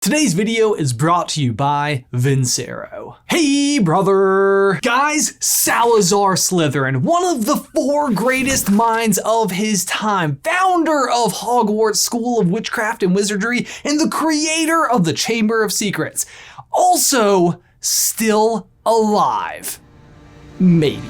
Today's video is brought to you by Vincero. Hey brother! Guys, Salazar Slytherin, one of the 4 greatest minds of his time, founder of Hogwarts School of Witchcraft and Wizardry, and the creator of the Chamber of Secrets. Also, still alive. Maybe.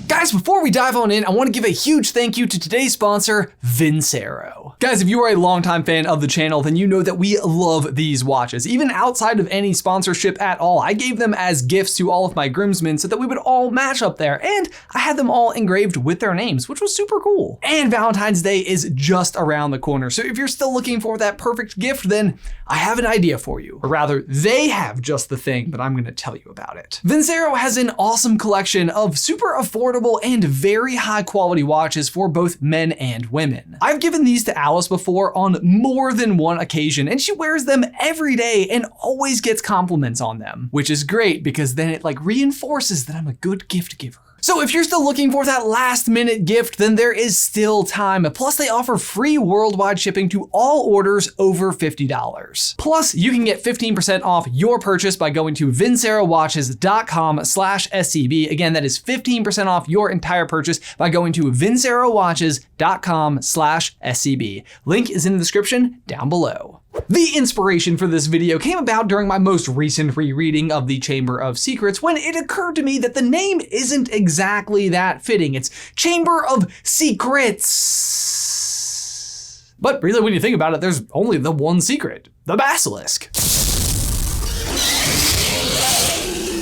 Guys, before we dive on in, I want to give a huge thank you to today's sponsor, Vincero. Guys, if you are a longtime fan of the channel, then you know that we love these watches. Even outside of any sponsorship at all, I gave them as gifts to all of my groomsmen so that we would all match up there, and I had them all engraved with their names, which was super cool. And Valentine's Day is just around the corner, so if you're still looking for that perfect gift, then I have an idea for you. Or rather, they have just the thing, but I'm going to tell you about it. Vincero has an awesome collection of super affordable and very high quality watches for both men and women. I've given these to Alice before on more than one occasion, and she wears them every day and always gets compliments on them, which is great because then it reinforces that I'm a good gift giver. So if you're still looking for that last minute gift, then there is still time. Plus they offer free worldwide shipping to all orders over $50. Plus you can get 15% off your purchase by going to vincerowatches.com/SCB. Again, that is 15% off your entire purchase by going to vincerowatches.com/SCB. Link is in the description down below. The inspiration for this video came about during my most recent rereading of the Chamber of Secrets when it occurred to me that the name isn't exactly that fitting. It's Chamber of Secrets. But really, when you think about it, there's only the one secret, the Basilisk.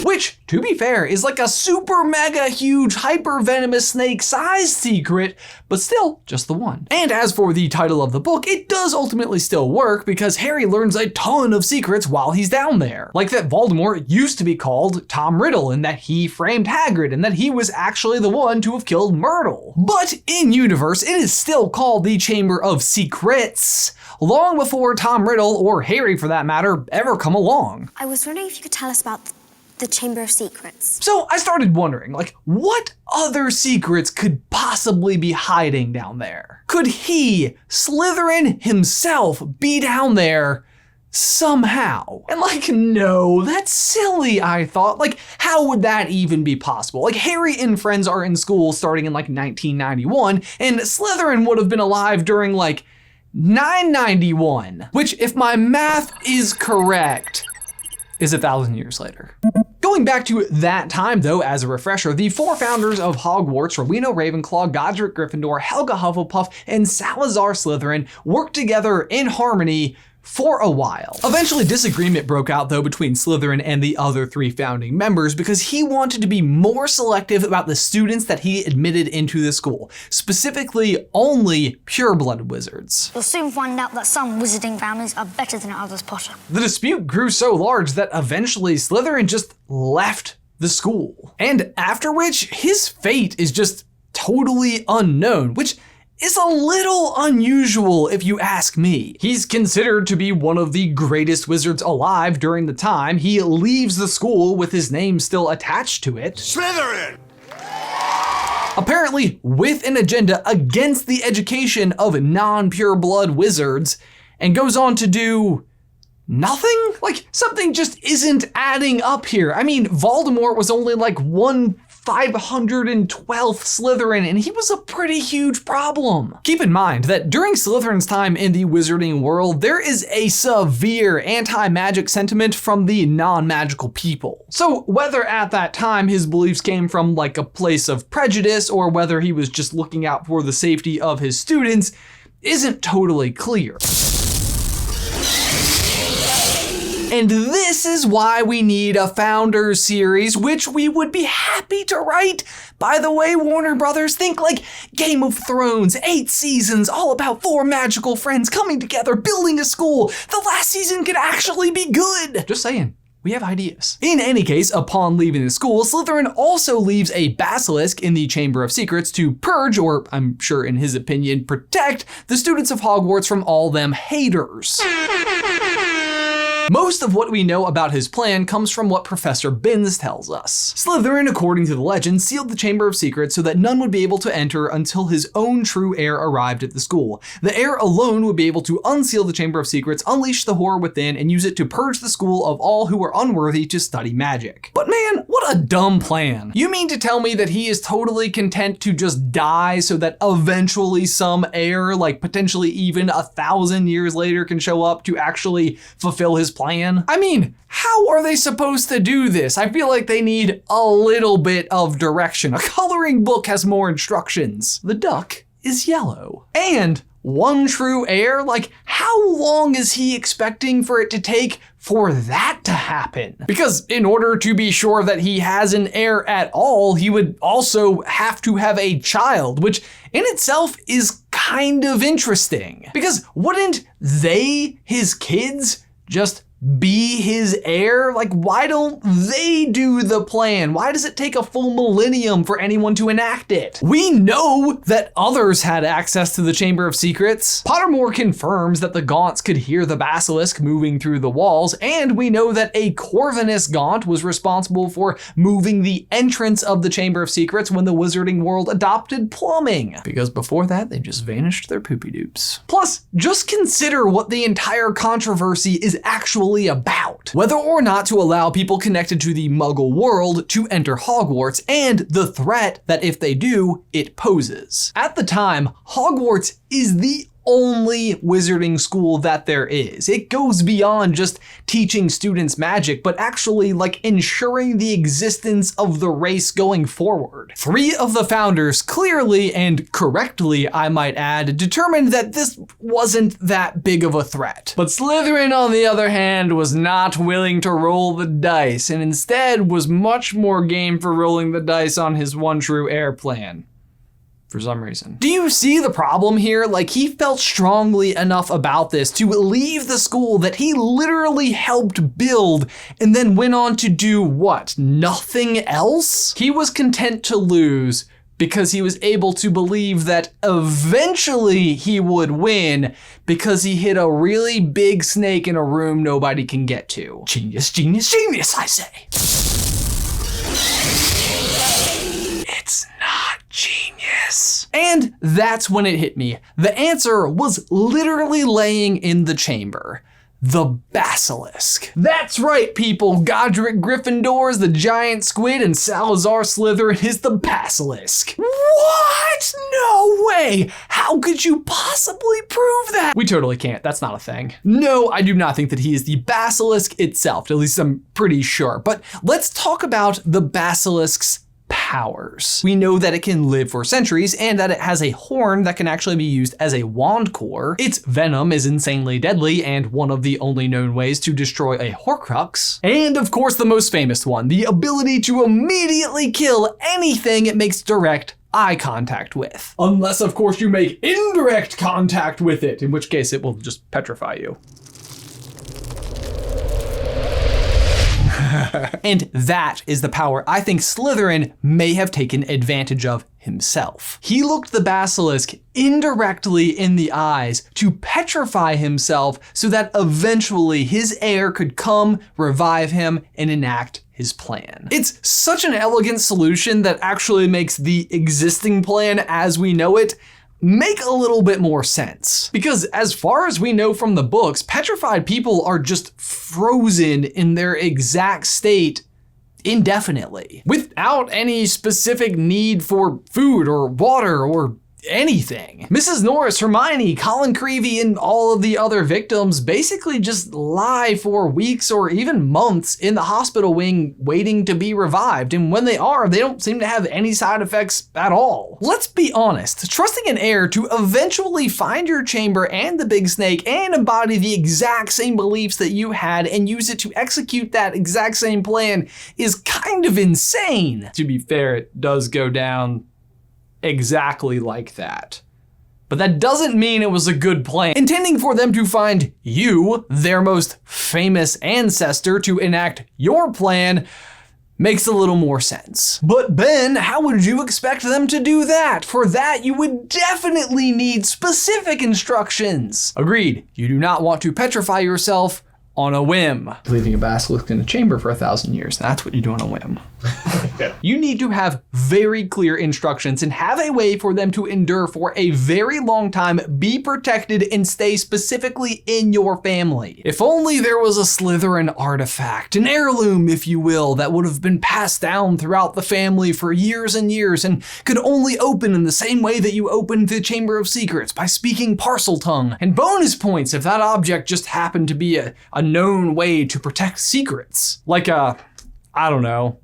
Which, to be fair, is like a super mega huge hyper venomous snake sized secret, but still just the one. And as for the title of the book, it does ultimately still work because Harry learns a ton of secrets while he's down there. Like that Voldemort used to be called Tom Riddle and that he framed Hagrid and that he was actually the one to have killed Myrtle. But in universe, it is still called the Chamber of Secrets, long before Tom Riddle, or Harry for that matter, ever come along. I was wondering if you could tell us about the Chamber of Secrets. So I started wondering, what other secrets could possibly be hiding down there? Could he, Slytherin himself, be down there somehow? And no, that's silly, I thought. How would that even be possible? Harry and friends are in school starting in 1991, and Slytherin would have been alive during 991, which, if my math is correct, is 1,000 years later. Going back to that time though, as a refresher, the 4 founders of Hogwarts, Rowena Ravenclaw, Godric Gryffindor, Helga Hufflepuff, and Salazar Slytherin worked together in harmony for a while. Eventually disagreement broke out though between Slytherin and the other 3 founding members because he wanted to be more selective about the students that he admitted into the school, specifically only pure-blooded wizards. You'll soon find out that some wizarding families are better than others, Potter. The dispute grew so large that eventually Slytherin just left the school. And after which, his fate is just totally unknown, which is a little unusual if you ask me. He's considered to be one of the greatest wizards alive during the time. He leaves the school with his name still attached to it. Slytherin! Apparently with an agenda against the education of non-pure blood wizards, and goes on to do nothing? Something just isn't adding up here. I mean, Voldemort was only 1/512th Slytherin, and he was a pretty huge problem. Keep in mind that during Slytherin's time in the wizarding world, there is a severe anti-magic sentiment from the non-magical people. So whether at that time his beliefs came from a place of prejudice or whether he was just looking out for the safety of his students isn't totally clear. And this is why we need a Founders series, which we would be happy to write. By the way, Warner Brothers, think Game of Thrones, 8 seasons, all about 4 magical friends coming together, building a school. The last season could actually be good. Just saying. We have ideas. In any case, upon leaving the school, Slytherin also leaves a basilisk in the Chamber of Secrets to purge, or I'm sure in his opinion, protect the students of Hogwarts from all them haters. Most of what we know about his plan comes from what Professor Binns tells us. Slytherin, according to the legend, sealed the Chamber of Secrets so that none would be able to enter until his own true heir arrived at the school. The heir alone would be able to unseal the Chamber of Secrets, unleash the horror within, and use it to purge the school of all who were unworthy to study magic. But man, what a dumb plan. You mean to tell me that he is totally content to just die so that eventually some heir, like potentially even 1,000 years later, can show up to actually fulfill his plan? I mean, how are they supposed to do this? I feel like they need a little bit of direction. A coloring book has more instructions. The duck is yellow. And one true heir? Like, how long is he expecting for it to take for that to happen? Because in order to be sure that he has an heir at all, he would also have to have a child, which in itself is kind of interesting. Because wouldn't they, his kids, just be his heir? Like, why don't they do the plan? Why does it take a full millennium for anyone to enact it? We know that others had access to the Chamber of Secrets. Pottermore confirms that the Gaunts could hear the Basilisk moving through the walls, and we know that a Corvinus Gaunt was responsible for moving the entrance of the Chamber of Secrets when the wizarding world adopted plumbing. Because before that, they just vanished their poopy doops. Plus, just consider what the entire controversy is actually about. Whether or not to allow people connected to the Muggle world to enter Hogwarts, and the threat that if they do, it poses. At the time, Hogwarts is the only wizarding school that there is. It goes beyond just teaching students magic, but actually like ensuring the existence of the race going forward. 3 of the founders clearly and correctly, I might add, determined that this wasn't that big of a threat. But Slytherin, on the other hand, was not willing to roll the dice, and instead was much more game for rolling the dice on his one true heir plan. For some reason. Do you see the problem here? Like, he felt strongly enough about this to leave the school that he literally helped build and then went on to do what? Nothing else? He was content to lose because he was able to believe that eventually he would win because he hit a really big snake in a room nobody can get to. Genius, genius, genius, I say. It's not genius. And that's when it hit me. The answer was literally laying in the chamber. The Basilisk. That's right, people. Godric Gryffindor is the giant squid and Salazar Slytherin is the Basilisk. What? No way! How could you possibly prove that? We totally can't. That's not a thing. No, I do not think that he is the Basilisk itself. At least I'm pretty sure. But let's talk about the Basilisk's powers. We know that it can live for centuries and that it has a horn that can actually be used as a wand core. Its venom is insanely deadly and one of the only known ways to destroy a Horcrux. And of course the most famous one, the ability to immediately kill anything it makes direct eye contact with. Unless of course you make indirect contact with it, in which case it will just petrify you. And that is the power I think Slytherin may have taken advantage of himself. He looked the Basilisk indirectly in the eyes to petrify himself so that eventually his heir could come, revive him, and enact his plan. It's such an elegant solution that actually makes the existing plan as we know it make a little bit more sense. Because as far as we know from the books, petrified people are just frozen in their exact state indefinitely, without any specific need for food or water or anything. Mrs. Norris, Hermione, Colin Creevey, and all of the other victims basically just lie for weeks or even months in the hospital wing waiting to be revived, and when they are, they don't seem to have any side effects at all. Let's be honest, trusting an heir to eventually find your chamber and the big snake and embody the exact same beliefs that you had and use it to execute that exact same plan is kind of insane. To be fair, it does go down exactly like that. But that doesn't mean it was a good plan. Intending for them to find you, their most famous ancestor, to enact your plan makes a little more sense. But Ben, how would you expect them to do that? For that, you would definitely need specific instructions. Agreed, you do not want to petrify yourself on a whim. Leaving a basilisk in a chamber for 1,000 years. That's what you do on a whim. You need to have very clear instructions and have a way for them to endure for a very long time, be protected, and stay specifically in your family. If only there was a Slytherin artifact, an heirloom, if you will, that would have been passed down throughout the family for years and years and could only open in the same way that you opened the Chamber of Secrets, by speaking parcel tongue. And bonus points if that object just happened to be a known way to protect secrets. Like I don't know,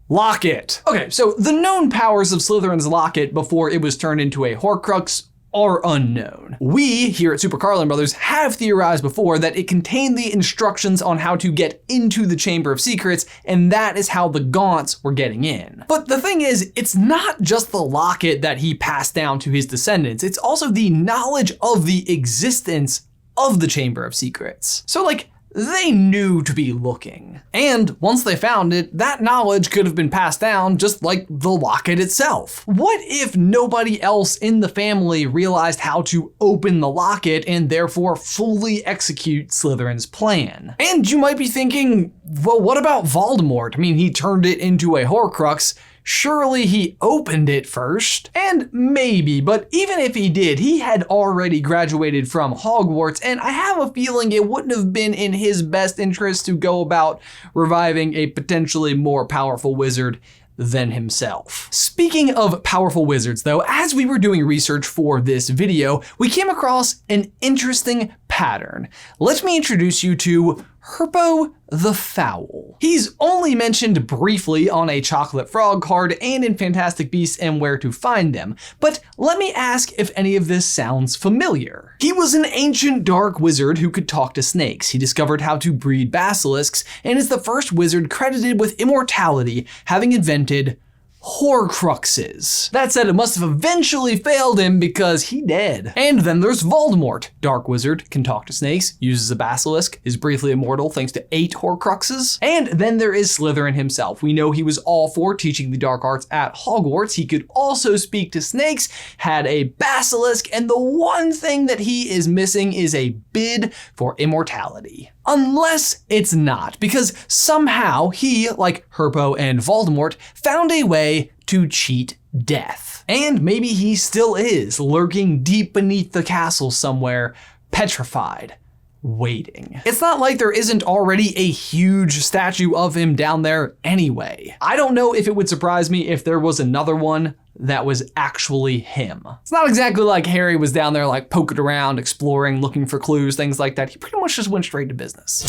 Locket. Okay, so the known powers of Slytherin's Locket before it was turned into a Horcrux are unknown. We here at SuperCarlinBrothers have theorized before that it contained the instructions on how to get into the Chamber of Secrets, and that is how the Gaunts were getting in. But the thing is, it's not just the Locket that he passed down to his descendants, it's also the knowledge of the existence of the Chamber of Secrets. So like, they knew to be looking. And once they found it, that knowledge could have been passed down just like the Locket itself. What if nobody else in the family realized how to open the Locket and therefore fully execute Slytherin's plan? And you might be thinking, well, what about Voldemort? I mean, he turned it into a Horcrux. Surely he opened it first? And maybe, but even if he did, he had already graduated from Hogwarts, and I have a feeling it wouldn't have been in his best interest to go about reviving a potentially more powerful wizard than himself. Speaking of powerful wizards though, as we were doing research for this video, we came across an interesting pattern. Let me introduce you to Herpo the Fowl. He's only mentioned briefly on a chocolate frog card and in Fantastic Beasts and Where to Find Them, but let me ask if any of this sounds familiar. He was an ancient dark wizard who could talk to snakes. He discovered how to breed basilisks and is the first wizard credited with immortality, having invented Horcruxes. That said, it must have eventually failed him because he dead. And then there's Voldemort. Dark wizard, can talk to snakes, uses a basilisk, is briefly immortal thanks to 8 Horcruxes. And then there is Slytherin himself. We know he was all for teaching the dark arts at Hogwarts. He could also speak to snakes, had a basilisk, and the one thing that he is missing is a bid for immortality. Unless it's not, because somehow he, like Herpo and Voldemort, found a way to cheat death. And maybe he still is, lurking deep beneath the castle somewhere, petrified, waiting. It's not like there isn't already a huge statue of him down there anyway. I don't know if it would surprise me if there was another one that was actually him. It's not exactly like Harry was down there like poking around, exploring, looking for clues, things like that. He pretty much just went straight to business.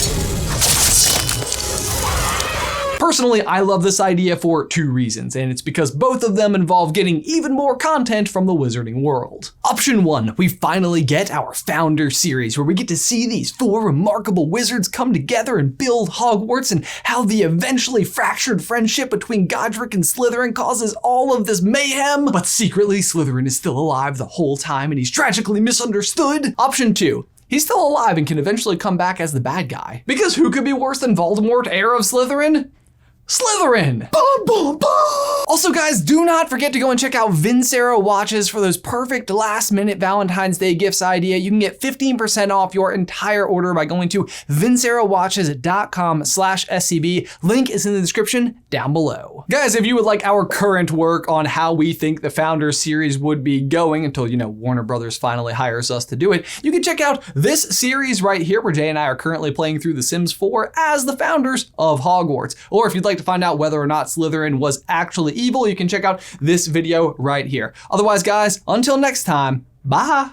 Personally, I love this idea for 2 reasons, and it's because both of them involve getting even more content from the wizarding world. Option 1, we finally get our Founder series, where we get to see these 4 remarkable wizards come together and build Hogwarts, and how the eventually fractured friendship between Godric and Slytherin causes all of this mayhem, but secretly Slytherin is still alive the whole time and he's tragically misunderstood. Option 2, he's still alive and can eventually come back as the bad guy. Because who could be worse than Voldemort, heir of Slytherin? Slytherin! Bum, bum, bum. Also guys, do not forget to go and check out Vincero watches for those perfect last minute Valentine's Day gifts idea. You can get 15% off your entire order by going to vincerowatches.com/SCB. Link is in the description down below. Guys, if you would like our current work on how we think the Founder series would be going until, Warner Brothers finally hires us to do it, you can check out this series right here where Jay and I are currently playing through The Sims 4 as the founders of Hogwarts. Or if you'd like to find out whether or not Slytherin was actually evil, you can check out this video right here. Otherwise, guys, until next time, bye.